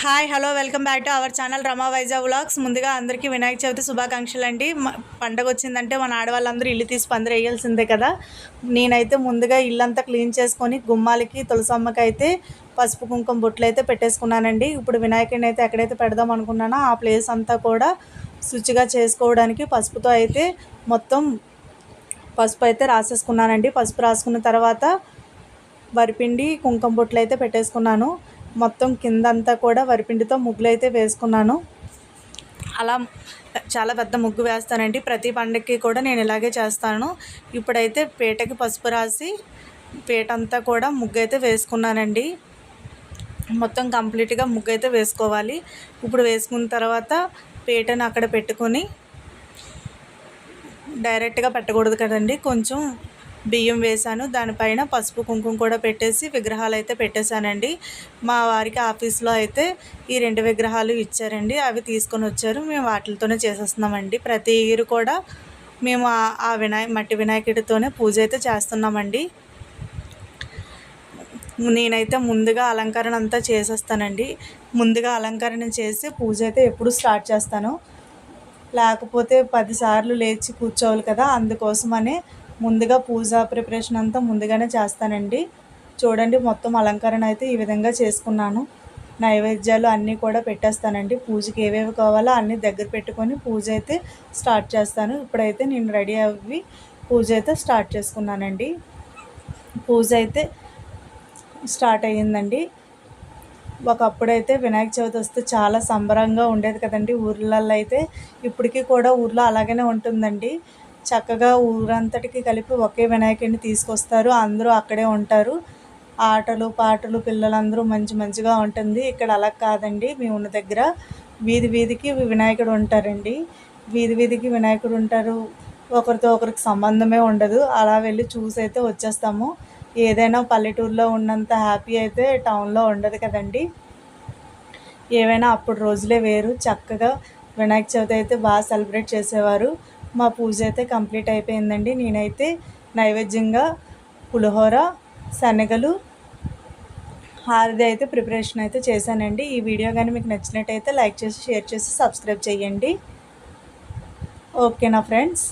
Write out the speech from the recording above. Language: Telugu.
Hi hello welcome back to our channel Rama Vizag vlogs. ముందుగా అందరికీ వినాయక చవితి శుభాకాంక్షలు అండి. పండగ వచ్చిందంటే మన ఆడవాళ్ళందరూ ఇల్లు తీసి పందిరి వేయాల్సిందే కదా. నేనైతే ముందుగా ఇల్లంతా క్లీన్ చేసుకొని గుమ్మాలకి తులసమ్మకి అయితే పసుపు కుంకుమ బొట్లు అయితే పెట్టేసుకున్నానండి. ఇప్పుడు వినాయకుడిని అయితే ఎక్కడైతే పెడదాం అనుకున్నానో ఆ ప్లేస్ అంతా కూడా శుచిగా చేసుకోవడానికి పసుపుతో అయితే మొత్తం పసుపు అయితే రాసేసుకున్నానండి. పసుపు రాసుకున్న తర్వాత వరిపిండి కుంకుమ బొట్లు అయితే పెట్టేసుకున్నాను. మొత్తం కిందంతా కూడా వరిపిండితో ముగ్గులు అయితే వేసుకున్నాను. అలా చాలా పెద్ద ముగ్గు వేస్తానండి. ప్రతి పండగకి కూడా నేను ఇలాగే చేస్తాను. ఇప్పుడైతే పీటకి పసుపు రాసి పీట అంతా కూడా ముగ్గు అయితే వేసుకున్నానండి. మొత్తం కంప్లీట్గా ముగ్గు అయితే వేసుకోవాలి. ఇప్పుడు వేసుకున్న తర్వాత పీటను అక్కడ పెట్టుకొని డైరెక్ట్గా పెట్టకూడదు కదండి, కొంచెం బియ్యం వేసాను. దానిపైన పసుపు కుంకుమ కూడా పెట్టేసి విగ్రహాలు అయితే పెట్టేశానండి. మా వారికి ఆఫీస్లో అయితే ఈ 2 విగ్రహాలు ఇచ్చారండి. అవి తీసుకొని వచ్చారు. మేము వాటితోనే చేసేస్తున్నామండి. ప్రతి ఇయర్ కూడా మేము ఆ మట్టి వినాయకుడితోనే పూజ అయితే చేస్తున్నామండి. నేనైతే ముందుగా అలంకరణ అంతా చేసేస్తానండి. ముందుగా అలంకరణ చేసి పూజ అయితే ఎప్పుడు స్టార్ట్ చేస్తాను. లేకపోతే 10 సార్లు లేచి కూర్చోవాలి కదా, అందుకోసమనే ముందుగా పూజ ప్రిపరేషన్ అంతా ముందుగానే చేస్తానండి. చూడండి, మొత్తం అలంకరణ అయితే ఈ విధంగా చేసుకున్నాను. నైవేద్యాలు అన్నీ కూడా పెట్టేస్తానండి. పూజకి ఏవేవి కావాలో అన్నీ దగ్గర పెట్టుకొని పూజ అయితే స్టార్ట్ చేస్తాను. ఇప్పుడైతే నేను రెడీ అయ్యి పూజ అయితే స్టార్ట్ చేసుకున్నానండి. పూజ అయితే స్టార్ట్ అయ్యిందండి. ఒకప్పుడైతే వినాయక చవితి వస్తే చాలా సంబరంగా ఉండేది కదండి ఊర్లలో అయితే. ఇప్పటికీ కూడా ఊర్లో అలాగనే ఉంటుందండి. చక్కగా ఊరంతటికి కలిపి ఒకే వినాయకుడిని తీసుకొస్తారు. అందరూ అక్కడే ఉంటారు. ఆటలు పాటలు పిల్లలందరూ మంచిగా ఉంటుంది. ఇక్కడ అలా కాదండి. మేము ఉన్న దగ్గర వీధి వీధికి వినాయకుడు ఉంటారండి. వీధికి వినాయకుడు ఉంటారు. ఒకరితో ఒకరికి సంబంధమే ఉండదు. అలా వెళ్ళి చూసి అయితే వచ్చేస్తాము. ఏదైనా పల్లెటూరులో ఉన్నంత హ్యాపీ అయితే టౌన్లో ఉండదు కదండి. ఏవైనా అప్పుడు రోజులే వేరు. చక్కగా వినాయక చవితి అయితే బాగా సెలబ్రేట్ చేసేవారు. మా పూజ అయితే కంప్లీట్ అయిపోయిందండి. నేనైతే నైవేద్యంగా పులిహోర, శనగలు, హారతి అయితే ప్రిపరేషన్ అయితే చేశానండి. ఈ వీడియో కానీ మీకు నచ్చినట్టయితే లైక్ చేసి షేర్ చేసి సబ్స్క్రైబ్ చేయండి. ఓకేనా ఫ్రెండ్స్.